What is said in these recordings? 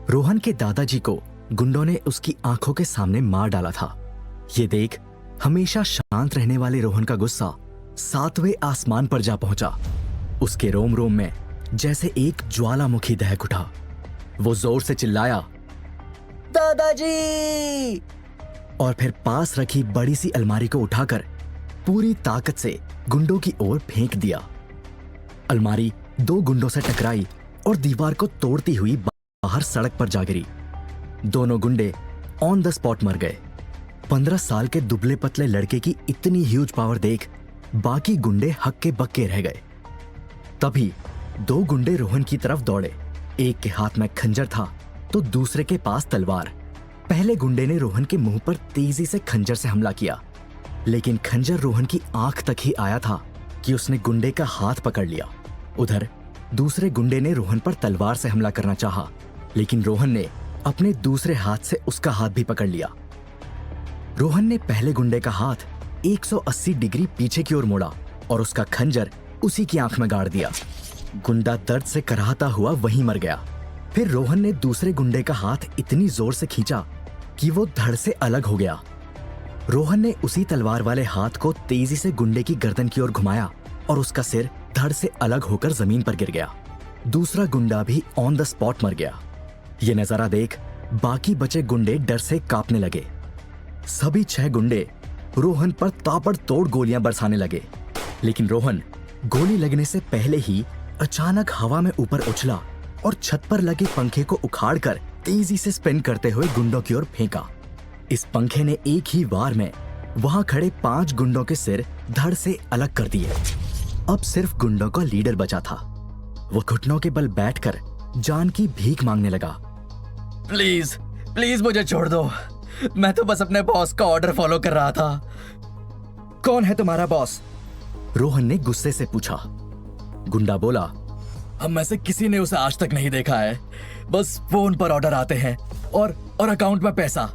रोहन के दादाजी को गुंडों ने उसकी आंखों के सामने मार डाला था। ये देख हमेशा शांत रहने वाले रोहन का गुस्सा 7वें आसमान पर जा पहुंचा। उसके रोम रोम में जैसे एक ज्वालामुखी दहक उठा। वो जोर से चिल्लाया, दादाजी! और फिर पास रखी बड़ी सी अलमारी को उठाकर पूरी ताकत से गुंडों की ओर फेंक दिया। अलमारी 2 गुंडों से टकराई और दीवार को तोड़ती हुई बाहर सड़क पर जा गिरी। दोनों गुंडे ऑन द स्पॉट मर गए। 15 साल के दुबले पतले लड़के की इतनी ह्यूज पावर देख बाकी गुंडे हक्के बक्के रह गए। तभी 2 गुंडे रोहन की तरफ दौड़े। एक के हाथ में खंजर था तो दूसरे के पास तलवार। पहले गुंडे ने रोहन के मुंह पर तेजी से खंजर से हमला किया, लेकिन खंजर रोहन की आंख तक ही आया था कि उसने गुंडे का हाथ पकड़ लिया। उधर दूसरे गुंडे ने रोहन पर तलवार से हमला करना चाहा, लेकिन रोहन ने अपने दूसरे हाथ से उसका हाथ भी पकड़ लिया। रोहन ने पहले गुंडे का हाथ 180 डिग्री पीछे की ओर मोड़ा और उसका खंजर उसी की आंख में गाड़ दिया। गुंडा दर्द से कराहता हुआ वहीं मर गया। फिर रोहन ने दूसरे गुंडे का हाथ इतनी जोर से खींचा कि वो धड़ से अलग हो गया। रोहन ने उसी तलवार वाले हाथ को तेजी से गुंडे की गर्दन की ओर घुमाया और उसका सिर धड़ से अलग होकर जमीन पर गिर गया। दूसरा गुंडा भी ऑन द स्पॉट मर गया। ये नजारा देख बाकी बचे गुंडे डर से कांपने लगे। सभी 6 गुंडे रोहन पर ताबड़तोड़ गोलियां बरसाने लगे, लेकिन रोहन गोली लगने से पहले ही अचानक हवा में ऊपर उछला और छत पर लगे पंखे को उखाड़कर तेजी से स्पिन करते हुए गुंडों की ओर फेंका। इस पंखे ने एक ही वार में वहां खड़े 5 गुंडों के सिर धड़ से अलग कर दिए। अब सिर्फ गुंडों का लीडर बचा था। वो घुटनों के बल बैठकर जान की भीख मांगने लगा। प्लीज प्लीज मुझे छोड़ दो, मैं तो बस अपने बॉस का ऑर्डर फॉलो कर रहा था। कौन है तुम्हारा बॉस? रोहन ने गुस्से से पूछा। गुंडा बोला, हम में से किसी ने उसे आज तक नहीं देखा है। बस फोन पर ऑर्डर आते हैं और अकाउंट में पैसा।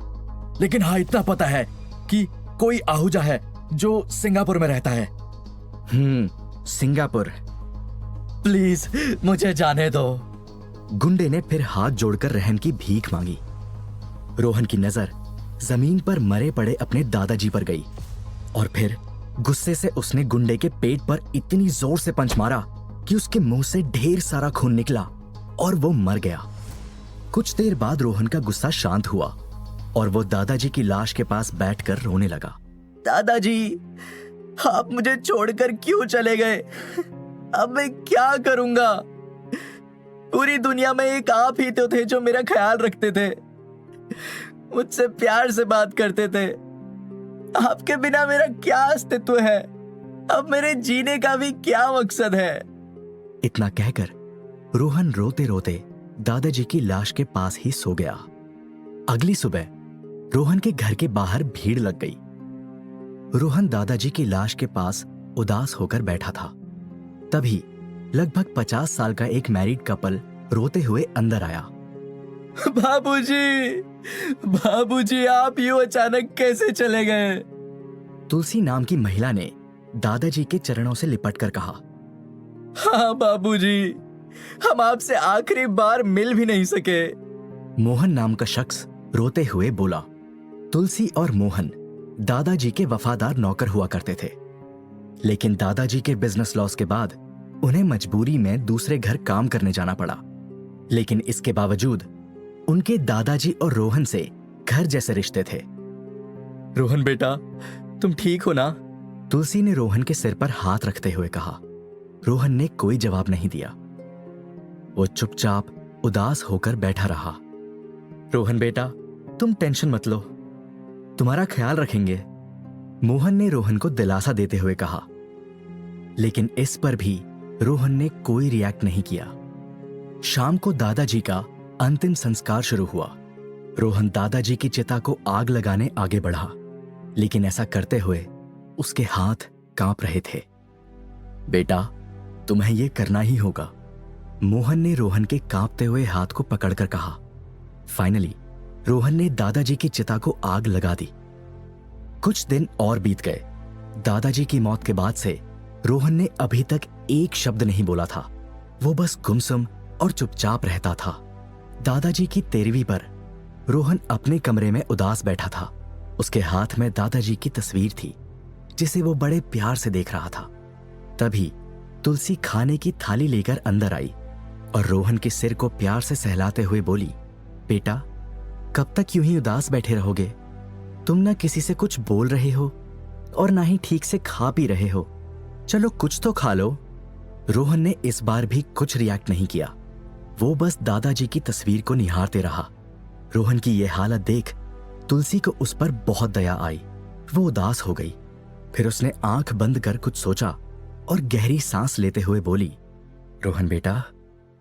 लेकिन हाँ, इतना पता है कि कोई आहूजा है जो सिंगापुर में रहता है। सिंगापुर। प्लीज मुझे जाने दो। गुंडे ने फिर हाथ जोड़कर रहम की भीख मांगी। रोहन की नजर जमीन पर मरे पड़े अपने दादाजी पर गई और फिर गुस्से से उसने गुंडे के पेट पर इतनी जोर से पंच मारा कि उसके मुंह से ढेर सारा खून निकला और वो मर गया। कुछ देर बाद रोहन का गुस्सा शांत हुआ और वो दादाजी की लाश के पास बैठकर रोने लगा। दादाजी, आप मुझे छोड़कर क्यों चले गए? अब मैं क्या करूंगा? पूरी दुनिया में एक आप ही तो थे जो मेरा ख्याल रखते थे, मुझसे प्यार से बात करते थे। आपके बिना मेरा क्या अस्तित्व है? अब मेरे जीने का भी क्या मकसद है? इतना कहकर रोहन रोते रोते दादाजी की लाश के पास ही सो गया। अगली सुबह रोहन के घर के बाहर भीड़ लग गई। रोहन दादाजी की लाश के पास उदास होकर बैठा था। तभी लगभग 50 साल का एक मैरिड कपल रोते हुए अंदर आया। बाबूजी, बाबूजी, आप यूं अचानक कैसे चले गए? तुलसी नाम की महिला ने दादाजी के चरणों से लिपटकर कहा, हाँ बाबूजी, हम आपसे आखिरी बार मिल भी नहीं सके। मोहन नाम का शख्स रोते हुए बोला। तुलसी और मोहन दादाजी के वफादार नौकर हुआ करते थे, लेकिन दादाजी के बिजनेस लॉस के बाद उन्हें मजबूरी में दूसरे घर काम करने जाना पड़ा। लेकिन इसके बावजूद उनके दादाजी और रोहन से घर जैसे रिश्ते थे। रोहन बेटा, तुम ठीक हो ना? तुलसी ने रोहन के सिर पर हाथ रखते हुए कहा। रोहन ने कोई जवाब नहीं दिया। वो चुपचाप उदास होकर बैठा रहा। रोहन बेटा, तुम टेंशन मत लो, तुम्हारा ख्याल रखेंगे। मोहन ने रोहन को दिलासा देते हुए कहा। लेकिन इस पर भी रोहन ने कोई रिएक्ट नहीं किया। शाम को दादाजी का अंतिम संस्कार शुरू हुआ। रोहन दादाजी की चिता को आग लगाने आगे बढ़ा, लेकिन ऐसा करते हुए उसके हाथ कांप रहे थे। बेटा, तुम्हें यह करना ही होगा, मोहन ने रोहन के कांपते हुए हाथ को पकड़कर कहा। फाइनली रोहन ने दादाजी की चिता को आग लगा दी। कुछ दिन और बीत गए। दादाजी की मौत के बाद से रोहन ने अभी तक एक शब्द नहीं बोला था। वो बस गुमसुम और चुपचाप रहता था। दादाजी की 13वीं पर रोहन अपने कमरे में उदास बैठा था। उसके हाथ में दादाजी की तस्वीर थी जिसे वो बड़े प्यार से देख रहा था। तभी तुलसी खाने की थाली लेकर अंदर आई और रोहन के सिर को प्यार से सहलाते हुए बोली, बेटा, कब तक यूं ही उदास बैठे रहोगे? तुम ना किसी से कुछ बोल रहे हो और ना ही ठीक से खा पी रहे हो। चलो कुछ तो खा लो। रोहन ने इस बार भी कुछ रिएक्ट नहीं किया। वो बस दादाजी की तस्वीर को निहारते रहा। रोहन की यह हालत देख तुलसी को उस पर बहुत दया आई। वो उदास हो गई। फिर उसने आंख बंद कर कुछ सोचा और गहरी सांस लेते हुए बोली, रोहन बेटा,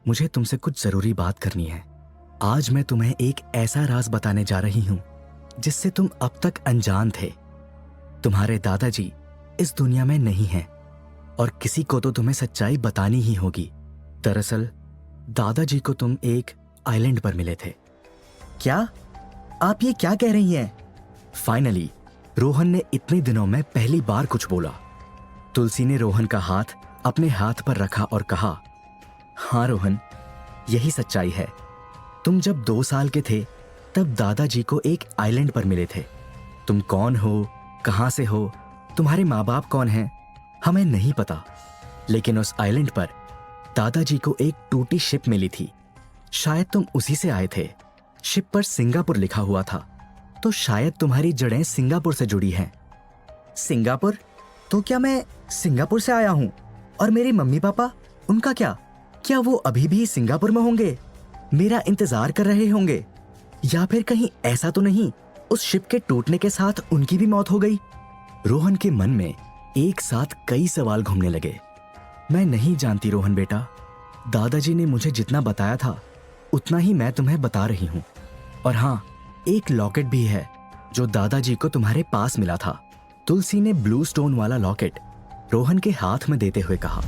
मुझे तुमसे कुछ जरूरी बात करनी है। आज मैं तुम्हें एक ऐसा राज बताने जा रही हूं जिससे तुम अब तक अनजान थे। तुम्हारे दादाजी इस दुनिया में नहीं हैं और किसी को तो तुम्हें सच्चाई बतानी ही होगी। दरअसल दादाजी को तुम एक आइलैंड पर मिले थे। क्या? आप ये क्या कह रही हैं? फाइनली रोहन ने इतने दिनों में पहली बार कुछ बोला। तुलसी ने रोहन का हाथ अपने हाथ पर रखा और कहा, हाँ रोहन, यही सच्चाई है। तुम जब 2 साल के थे तब दादाजी को एक आइलैंड पर मिले थे। तुम कौन हो, कहां से हो, तुम्हारे माँ बाप कौन हैं, हमें नहीं पता। लेकिन उस आइलैंड पर दादाजी को एक टूटी शिप मिली थी। शायद तुम उसी से आए थे। शिप पर सिंगापुर लिखा हुआ था, तो शायद तुम्हारी जड़ें सिंगापुर से जुड़ी हैं। सिंगापुर? तो क्या मैं सिंगापुर से आया हूं? और मेरे मम्मी पापा, उनका क्या? क्या वो अभी भी सिंगापुर में होंगे, मेरा इंतजार कर रहे होंगे? या फिर कहीं ऐसा तो नहीं उस शिप के टूटने के साथ उनकी भी मौत हो गई? रोहन के मन में एक साथ कई सवाल घूमने लगे। मैं नहीं जानती रोहन बेटा, दादाजी ने मुझे जितना बताया था उतना ही मैं तुम्हें बता रही हूँ। और हाँ, एक लॉकेट भी है जो दादाजी को तुम्हारे पास मिला था। तुलसी ने ब्लू स्टोन वाला लॉकेट रोहन के हाथ में देते हुए कहा।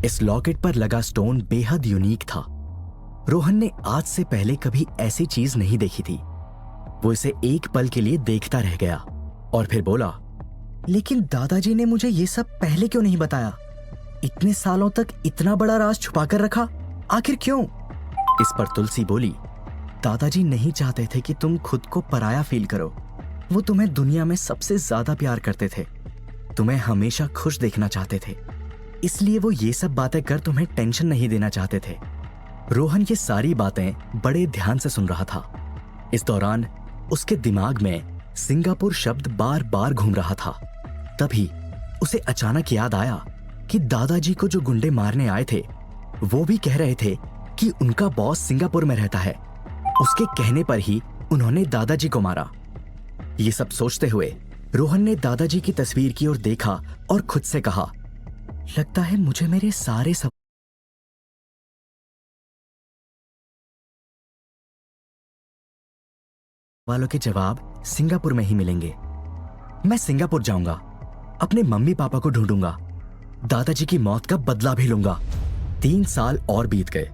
इस लॉकेट पर लगा स्टोन बेहद यूनिक था। रोहन ने आज से पहले कभी ऐसी चीज नहीं देखी थी। वो इसे एक पल के लिए देखता रह गया और फिर बोला, लेकिन दादाजी ने मुझे ये सब पहले क्यों नहीं बताया? इतने सालों तक इतना बड़ा राज छुपा कर रखा, आखिर क्यों? इस पर तुलसी बोली, दादाजी नहीं चाहते थे कि तुम खुद को पराया फील करो। वो तुम्हें दुनिया में सबसे ज्यादा प्यार करते थे, तुम्हें हमेशा खुश देखना चाहते थे, इसलिए वो ये सब बातें कर तुम्हें टेंशन नहीं देना चाहते थे। रोहन ये सारी बातें बड़े ध्यान से सुन रहा था। इस दौरान उसके दिमाग में सिंगापुर शब्द बार बार घूम रहा था। तभी उसे अचानक याद आया कि दादाजी को जो गुंडे मारने आए थे वो भी कह रहे थे कि उनका बॉस सिंगापुर में रहता है। उसके कहने पर ही उन्होंने दादाजी को मारा। ये सब सोचते हुए रोहन ने दादाजी की तस्वीर की ओर देखा और खुद से कहा, लगता है मुझे मेरे सारे सवालों के जवाब सिंगापुर में ही मिलेंगे। मैं सिंगापुर जाऊंगा, अपने मम्मी पापा को ढूंढूंगा, दादाजी की मौत का बदला भी लूंगा। 3 साल और बीत गए।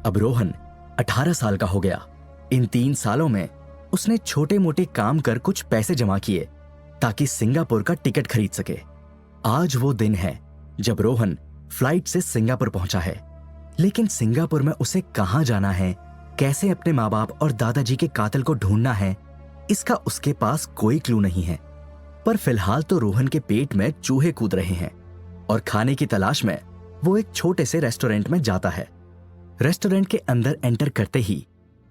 अब रोहन 18 साल का हो गया। इन 3 सालों में उसने छोटे मोटे काम कर कुछ पैसे जमा किए ताकि सिंगापुर का टिकट खरीद सके। आज वो दिन है जब रोहन फ्लाइट से सिंगापुर पहुंचा है। लेकिन सिंगापुर में उसे कहां जाना है, कैसे अपने माँ बाप और दादाजी के कातिल को ढूंढना है, इसका उसके पास कोई क्लू नहीं है। पर फिलहाल तो रोहन के पेट में चूहे कूद रहे हैं और खाने की तलाश में वो एक छोटे से रेस्टोरेंट में जाता है। रेस्टोरेंट के अंदर एंटर करते ही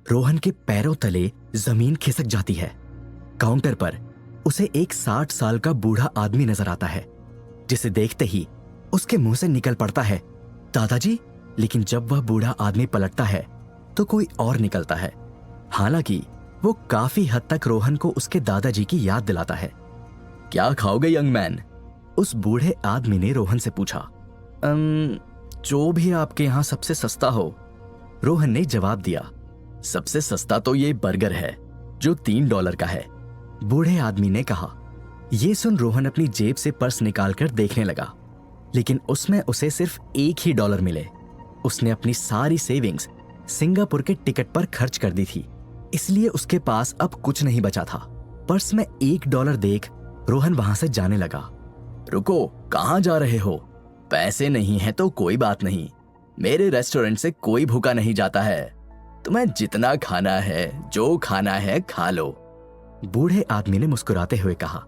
रोहन के पैरों तले जमीन खिसक जाती है। काउंटर पर उसे एक 60 साल का बूढ़ा आदमी नजर आता है, जिसे देखते ही उसके मुंह से निकल पड़ता है, दादाजी। लेकिन जब वह बूढ़ा आदमी पलटता है तो कोई और निकलता है। हालांकि वो काफी हद तक रोहन को उसके दादाजी की याद दिलाता है। क्या खाओगे यंग मैन? उस बूढ़े आदमी ने रोहन से पूछा। जो भी आपके यहाँ सबसे सस्ता हो, रोहन ने जवाब दिया। सबसे सस्ता तो ये बर्गर है जो $3 का है, बूढ़े आदमी ने कहा। ये सुन रोहन अपनी जेब से पर्स निकालकर देखने लगा, लेकिन उसमें उसे सिर्फ $1 मिले। उसने अपनी सारी सेविंग्स सिंगापुर के टिकट पर खर्च कर दी थी, इसलिए उसके पास अब कुछ नहीं बचा था। पर्स में $1 देख रोहन वहां से जाने लगा। रुको, कहां जा रहे हो? पैसे नहीं है तो कोई बात नहीं, मेरे रेस्टोरेंट से कोई भूखा नहीं जाता है। तुम्हें जितना खाना है, जो खाना है खा लो। बूढ़े आदमी ने मुस्कुराते हुए कहा।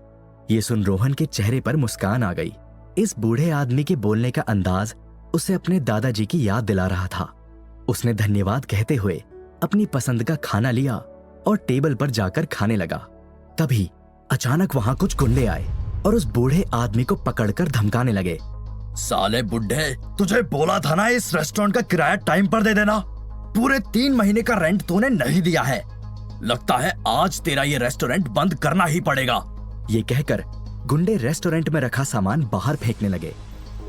ये सुन रोहन के चेहरे पर मुस्कान आ गई। इस बूढ़े आदमी के बोलने का अंदाज उसे अपने दादाजी की याद दिला रहा था। उसने धन्यवाद कहते हुए अपनी पसंद का खाना लिया और टेबल पर जाकर खाने लगा। तभी अचानक वहां कुछ गुंडे आए और उस बूढ़े आदमी को पकड़कर धमकाने लगे। साले बुड्ढे, तुझे बोला था ना इस रेस्टोरेंट का किराया टाइम पर दे देना। पूरे 3 महीने का रेंट तूने नहीं दिया है। लगता है आज तेरा ये रेस्टोरेंट बंद करना ही पड़ेगा। ये कहकर गुंडे रेस्टोरेंट में रखा सामान बाहर फेंकने लगे।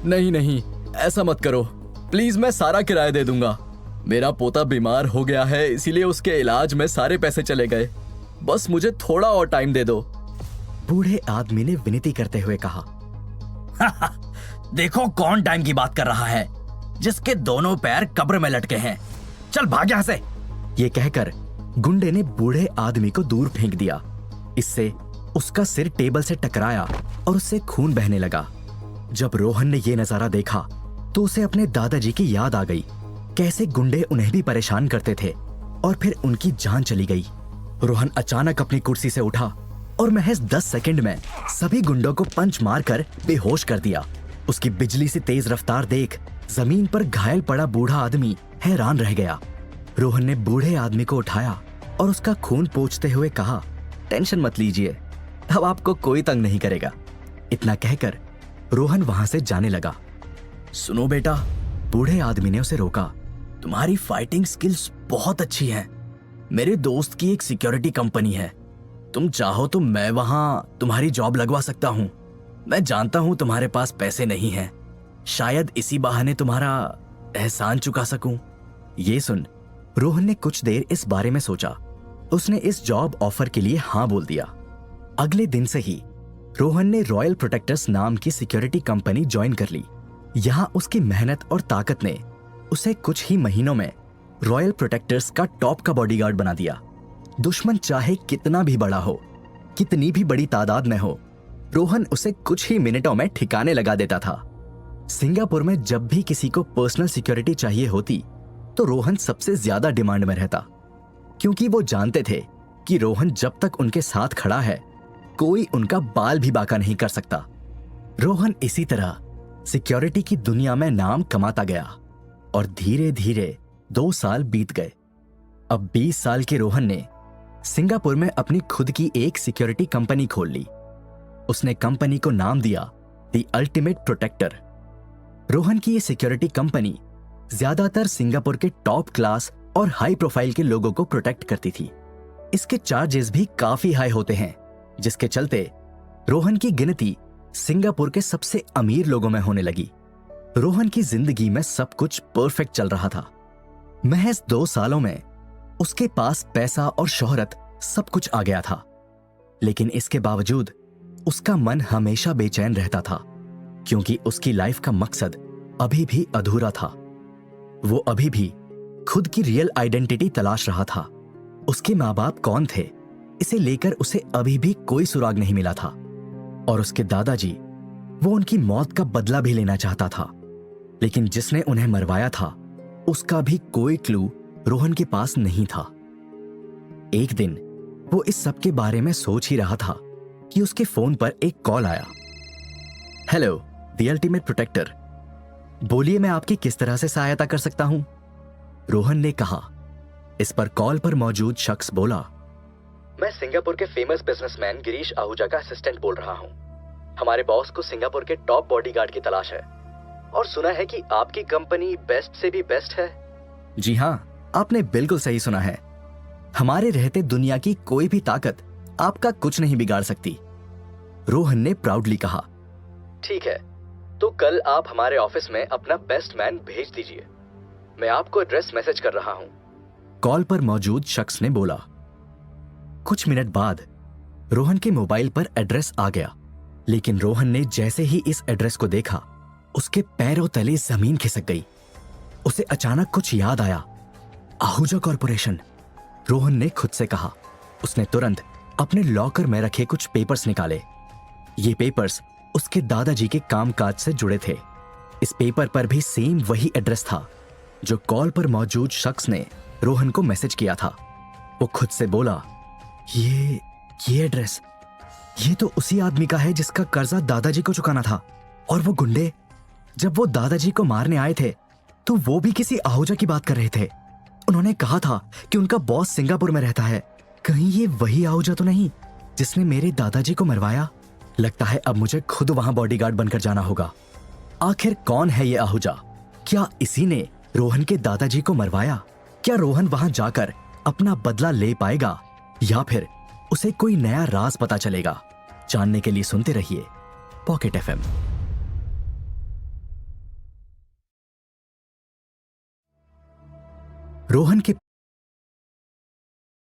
नहीं नहीं, ऐसा मत करो प्लीज, मैं सारा किराया दे दूंगा। मेरा पोता बीमार हो गया है, इसीलिए उसके इलाज में सारे पैसे चले गए। बस मुझे थोड़ा और टाइम दे दो। बूढ़े आदमी ने विनती करते हुए कहा। देखो कौन टाइम की बात कर रहा है, जिसके दोनों पैर कब्र में लटके हैं। चल भाग यहां से। ये कहकर गुंडे ने बूढ़े आदमी को दूर फेंक दिया। इससे उसका सिर टेबल से टकराया और उससे खून बहने लगा। जब रोहन ने यह नजारा देखा तो उसे अपने दादाजी की याद आ गई। कैसे गुंडे उन्हें भी परेशान करते थे और फिर उनकी जान चली गई। रोहन अचानक अपनी कुर्सी से उठा और महज 10 सेकंड में सभी गुंडों को पंच मारकर बेहोश कर दिया। उसकी बिजली सी तेज रफ्तार देख जमीन पर घायल पड़ा बूढ़ा आदमी हैरान रह गया। रोहन ने बूढ़े आदमी को उठाया और उसका खून पोंछते हुए कहा, टेंशन मत लीजिए, अब आपको कोई तंग नहीं करेगा। इतना कहकर रोहन वहां से जाने लगा। सुनो बेटा, बूढ़े आदमी ने उसे रोका। तुम्हारी फाइटिंग स्किल्स बहुत अच्छी हैं। मेरे दोस्त की एक सिक्योरिटी कंपनी है, तुम चाहो तो मैं वहां तुम्हारी जॉब लगवा सकता हूँ। मैं जानता हूँ तुम्हारे पास पैसे नहीं हैं, शायद इसी बहाने तुम्हारा एहसान चुका सकूं। ये सुन रोहन ने कुछ देर इस बारे में सोचा। उसने इस जॉब ऑफर के लिए हाँ बोल दिया। अगले दिन से ही रोहन ने रॉयल प्रोटेक्टर्स नाम की सिक्योरिटी कंपनी ज्वाइन कर ली। यहाँ उसकी मेहनत और ताकत ने उसे कुछ ही महीनों में रॉयल प्रोटेक्टर्स का टॉप का बॉडीगार्ड बना दिया। दुश्मन चाहे कितना भी बड़ा हो, कितनी भी बड़ी तादाद में हो, रोहन उसे कुछ ही मिनटों में ठिकाने लगा देता था। सिंगापुर में जब भी किसी को पर्सनल सिक्योरिटी चाहिए होती तो रोहन सबसे ज्यादा डिमांड में रहता, क्योंकि वो जानते थे कि रोहन जब तक उनके साथ खड़ा है कोई उनका बाल भी बाका नहीं कर सकता। रोहन इसी तरह सिक्योरिटी की दुनिया में नाम कमाता गया और धीरे धीरे 2 साल बीत गए। अब 20 साल के रोहन ने सिंगापुर में अपनी खुद की एक सिक्योरिटी कंपनी खोल ली। उसने कंपनी को नाम दिया द अल्टीमेट प्रोटेक्टर। रोहन की ये सिक्योरिटी कंपनी ज्यादातर सिंगापुर के टॉप क्लास और हाई प्रोफाइल के लोगों को प्रोटेक्ट करती थी। इसके चार्जेस भी काफी हाई होते हैं, जिसके चलते रोहन की गिनती सिंगापुर के सबसे अमीर लोगों में होने लगी। रोहन की जिंदगी में सब कुछ परफेक्ट चल रहा था। महज 2 सालों में उसके पास पैसा और शोहरत सब कुछ आ गया था, लेकिन इसके बावजूद उसका मन हमेशा बेचैन रहता था, क्योंकि उसकी लाइफ का मकसद अभी भी अधूरा था। वो अभी भी खुद की रियल आइडेंटिटी तलाश रहा था। उसके माँ बाप कौन थे, इसे लेकर उसे अभी भी कोई सुराग नहीं मिला था। और उसके दादाजी, वो उनकी मौत का बदला भी लेना चाहता था, लेकिन जिसने उन्हें मरवाया था उसका भी कोई क्लू रोहन के पास नहीं था। एक दिन वो इस सब के बारे में सोच ही रहा था कि उसके फोन पर एक कॉल आया। हेलो, द अल्टीमेट प्रोटेक्टर, बोलिए मैं आपकी किस तरह से सहायता कर सकता हूं? रोहन ने कहा। इस पर कॉल पर मौजूद शख्स बोला, मैं सिंगापुर के फेमस बिजनेसमैन गिरीश आहूजा का असिस्टेंट बोल रहा हूं। हमारे बॉस को सिंगापुर के टॉप बॉडीगार्ड की तलाश है और सुना है कि आपकी कंपनी बेस्ट से भी बेस्ट है। जी हां, आपने बिल्कुल सही सुना है। हमारे रहते दुनिया की कोई भी ताकत आपका कुछ नहीं बिगाड़ सकती। रोहन ने प्राउडली कहा। ठीक है, तो कल आप हमारे ऑफिस में अपना बेस्ट मैन भेज दीजिए। मैं आपको एड्रेस मैसेज कर रहा हूं। कॉल पर मौजूद शख्स ने बोला। कुछ मिनट बाद रोहन के मोबाइल पर एड्रेस आ गया, लेकिन रोहन ने जैसे ही इस एड्रेस को देखा उसके पैरों तले जमीन खिसक गई। उसे अचानक कुछ याद आया। आहूजा कॉरपोरेशन, रोहन ने खुद से कहा। उसने तुरंत अपने लॉकर में रखे कुछ पेपर्स निकाले। ये पेपर्स उसके दादाजी के कामकाज से जुड़े थे। इस पेपर पर भी सेम वही एड्रेस था जो कॉल पर मौजूद शख्स ने रोहन को मैसेज किया था। वो खुद से बोला, ये एड्रेस, ये तो उसी आदमी का है जिसका कर्जा दादाजी को चुकाना था। और वो गुंडे जब वो दादाजी को मारने आए थे तो वो भी किसी आहूजा की बात कर रहे थे। उन्होंने कहा था कि उनका बॉस सिंगापुर में रहता है। कहीं ये वही आहूजा तो नहीं जिसने मेरे दादाजी को मरवाया? लगता है अब मुझे खुद वहां बॉडीगार्ड बनकर जाना होगा। आखिर कौन है ये आहूजा? क्या इसी ने रोहन के दादाजी को मरवाया? क्या रोहन वहां जाकर अपना बदला ले पाएगा या फिर उसे कोई नया राज पता चलेगा? जानने के लिए सुनते रहिए पॉकेट एफएम। रोहन के